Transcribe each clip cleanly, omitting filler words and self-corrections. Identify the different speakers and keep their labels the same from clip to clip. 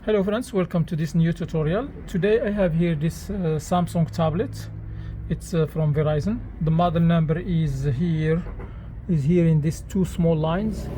Speaker 1: Hello friends, welcome to this new tutorial. Today I have here this Samsung tablet. It's from Verizon. The model number is here in these two small lines,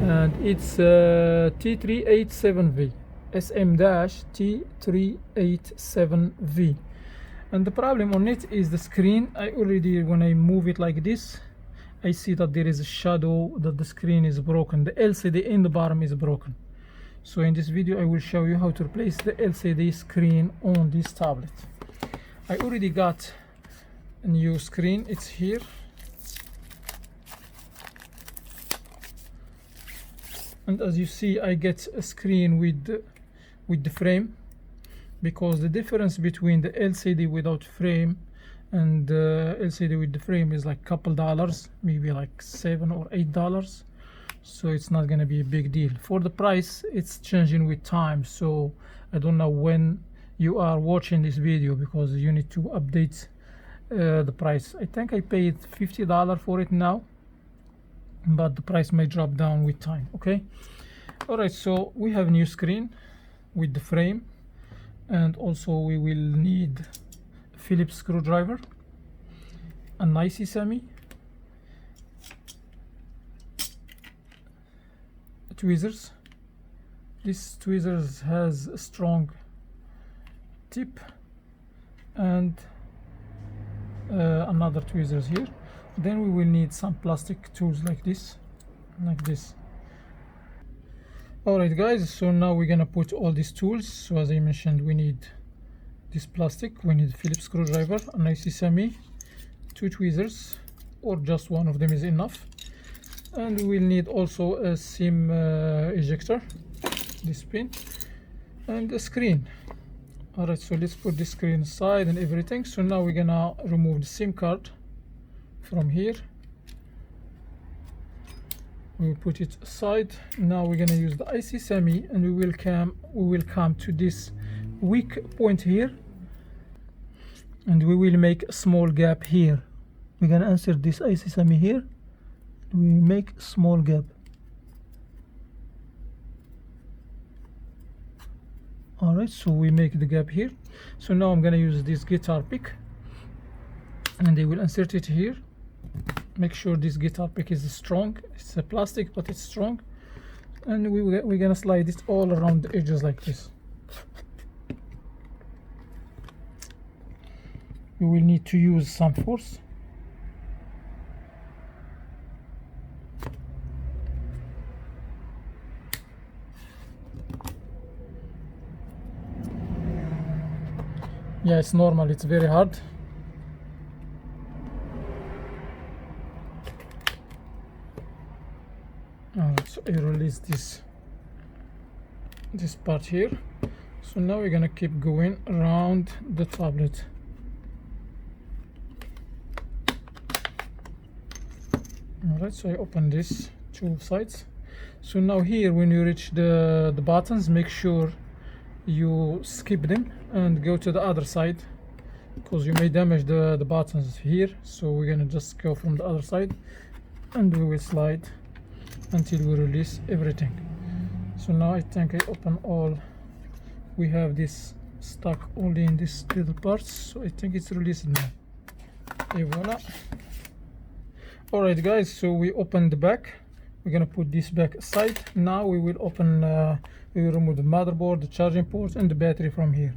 Speaker 1: and it's T387V, SM-T387V. And the problem on it is the screen. When I move it like this, I see that there is a shadow, that the screen is broken. The LCD in the bottom is broken. So in this video I will show you how to replace the LCD screen on this tablet. I already got a new screen. It's here. And as you see, I get a screen with the frame, because the difference between the LCD without frame and the LCD with the frame is like a couple dollars, maybe like $7 or $8. So it's not gonna be a big deal. For the price, it's changing with time, so I don't know when you are watching this video, because you need to update the price. I think I paid $50 for it now, but the price may drop down with time. Okay, all right, so we have a new screen with the frame, and also we will need a Phillips screwdriver, an IC semi, tweezers. This tweezers has a strong tip, and another tweezers here. Then we will need some plastic tools like this. Alright guys, so now we're gonna put all these tools. So as I mentioned, we need this plastic, we need a Phillips screwdriver, an IC semi, two tweezers, or just one of them is enough. And we'll need also a SIM ejector, this pin, and a screen. Alright, so let's put the screen aside and everything. So now we're gonna remove the SIM card from here. We'll put it aside. Now we're gonna use the IC semi, and we will come to this weak point here, and we will make a small gap here. We're gonna insert this IC semi here. We make a small gap. Alright, so we make the gap here. So now I'm gonna use this guitar pick, and I will insert it here. Make sure this guitar pick is strong. It's a plastic, but it's strong. And we're gonna slide it all around the edges like this. We will need to use some force. Yeah, it's normal, it's very hard. Alright, so I release this part here. So now we're gonna keep going around the tablet. Alright, so I open this two sides. So now here, when you reach the buttons, make sure you skip them and go to the other side, because you may damage the buttons here. So we're gonna just go from the other side, and we will slide until we release everything. So now I think I open all. We have this stuck only in this little parts, so I think it's released now. Et voila. Alright guys, so we open the back. We're gonna put this back aside. Now we will open we will remove the motherboard, the charging port, and the battery from here.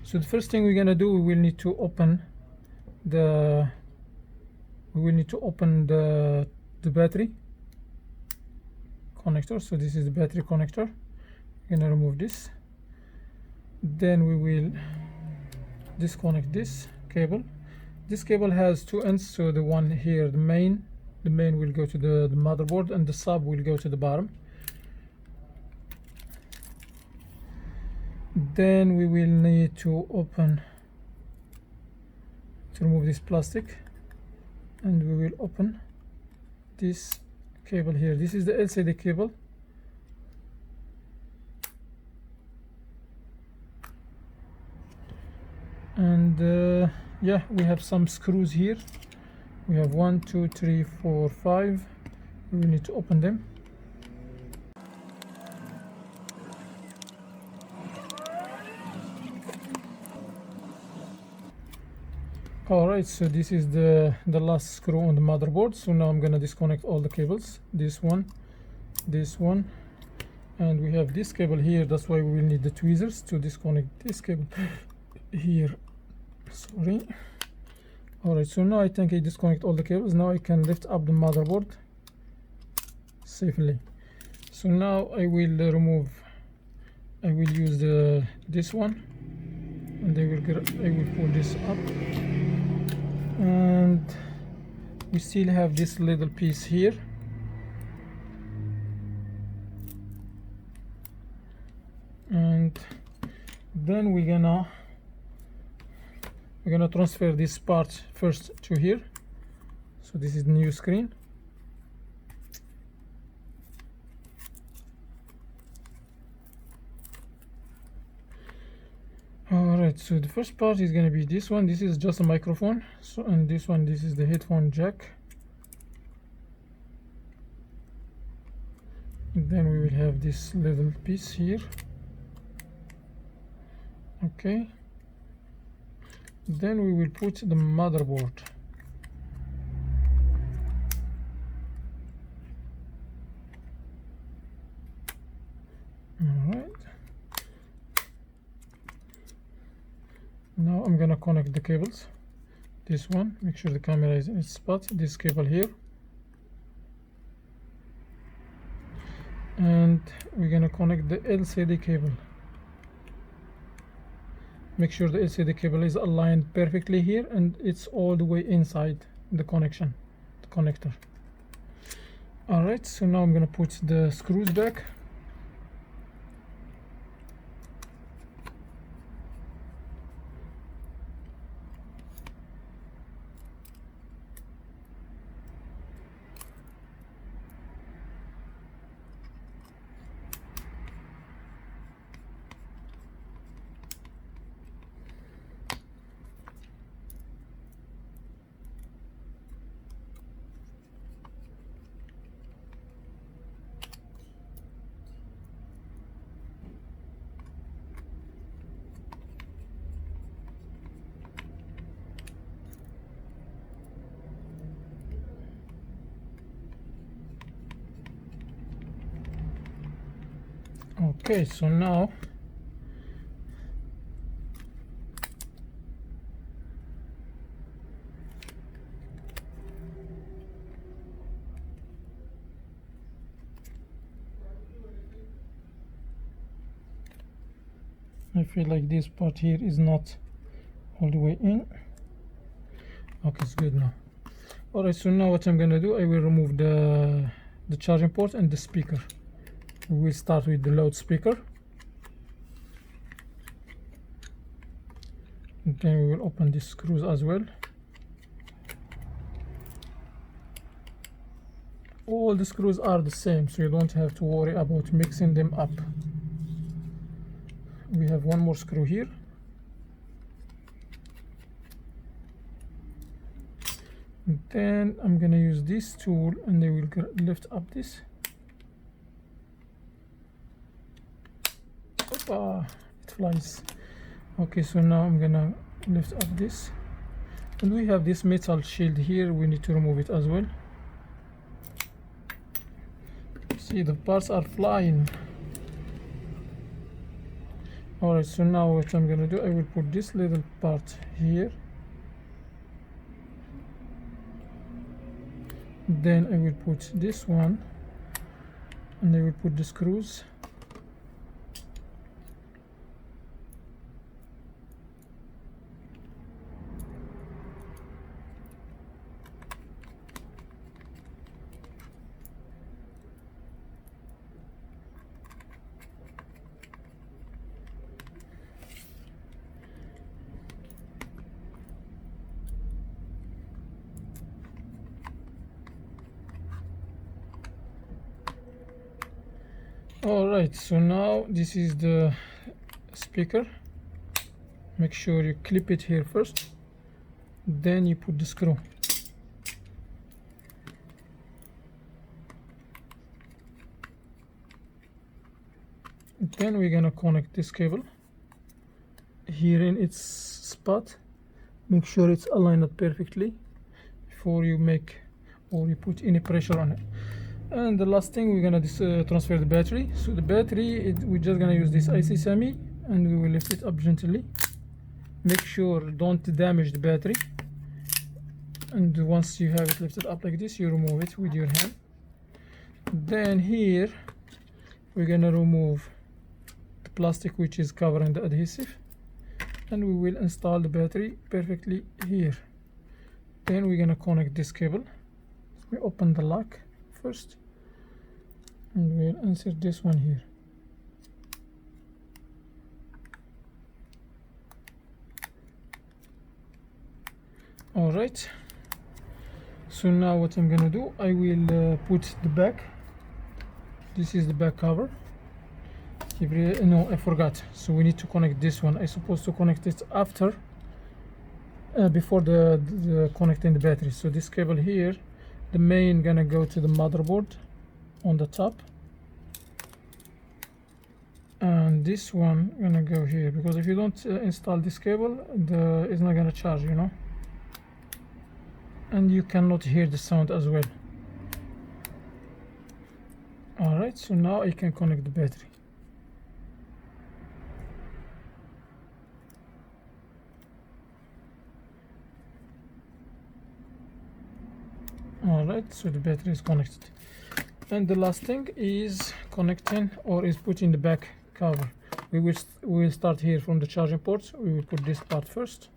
Speaker 1: So the first thing we're gonna do, we will need to open the battery connector. So this is the battery connector. We're gonna remove this. Then we will disconnect this cable. This cable has two ends, so the one here, the main will go to the motherboard, and the sub will go to the bottom. Then we will need to remove this plastic, and we will open this cable here. This is the LCD cable. And yeah, we have some screws here. We have 1, 2, 3, 4, 5. We will need to open them. Alright, so this is the last screw on the motherboard. So now I'm gonna disconnect all the cables, this one, and we have this cable here. That's why we will need the tweezers to disconnect this cable here. Sorry. Alright, so now I think I disconnect all the cables. Now I can lift up the motherboard safely. So now I will use this one, and I will pull this up, and we still have this little piece here. And then we're gonna transfer this part first to here. So this is the new screen. Alright, so the first part is gonna be this one. This is just a microphone. So, and this one, this is the headphone jack. And then we will have this little piece here. Okay, then we will put the motherboard. All right, now I'm gonna connect the cables. This one, make sure the camera is in its spot. This cable here, and we're gonna connect the LCD cable. Make sure the LCD cable is aligned perfectly here, and it's all the way inside the connector. Alright, so now I'm gonna put the screws back. Okay, so now I feel like this part here is not all the way in. Okay, it's good now. Alright, so now what I'm gonna do, I will remove the charging port and the speaker. We will start with the loudspeaker, and then we will open these screws as well. All the screws are the same, so you don't have to worry about mixing them up. We have one more screw here. And then I'm gonna use this tool, and I will lift up this. It flies. Okay, so now I'm gonna lift up this, and we have this metal shield here. We need to remove it as well. See, the parts are flying. Alright, so now what I'm gonna do, I will put this little part here, then I will put this one, and I will put the screws. Alright, so now this is the speaker. Make sure you clip it here first, then you put the screw. Then we're gonna connect this cable here in its spot, make sure it's aligned perfectly before you make or you put any pressure on it. And the last thing, we're gonna transfer the battery. So the battery, we're just gonna use this IC semi, and we will lift it up gently. Make sure don't damage the battery, and once you have it lifted up like this, you remove it with your hand. Then here we're gonna remove the plastic which is covering the adhesive, and we will install the battery perfectly here. Then we're gonna connect this cable. We open the lock first, and we'll insert this one here. All right, so now what I'm gonna do, I will put the back. This is the back cover. No, I forgot, so we need to connect this one. I'm supposed to connect it after before the connecting the battery. So this cable here, the main gonna go to the motherboard on the top, and this one gonna go here, because if you don't install this cable, it's not gonna charge, you know, and you cannot hear the sound as well. All right, so now I can connect the battery. All right, so the battery is connected, and the last thing is connecting or is putting the back cover. We will start here from the charging ports. We will put this part first.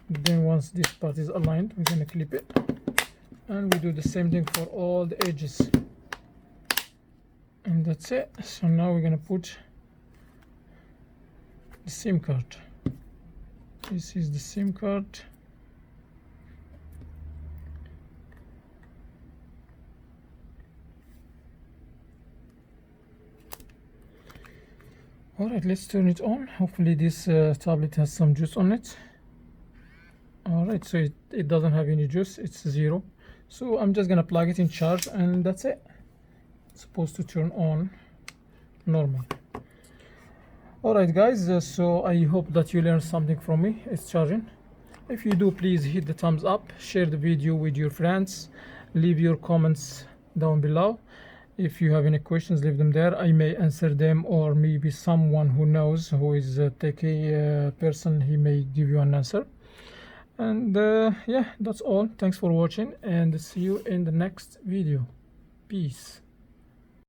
Speaker 1: Then once this part is aligned, we're gonna clip it, and we do the same thing for all the edges, and that's it. So now we're gonna put the SIM card. This is the SIM card. All right, let's turn it on. Hopefully this tablet has some juice on it. All right, so it doesn't have any juice, it's 0. So I'm just gonna plug it in charge, and that's it. It's supposed to turn on normal. All right guys, so I hope that you learned something from me. It's charging. If you do, please hit the thumbs up, share the video with your friends, leave your comments down below. If you have any questions, leave them there. I may answer them, or maybe someone who knows, who is a techie person, he may give you an answer. And yeah, that's all. Thanks for watching, and see you in the next video. Peace.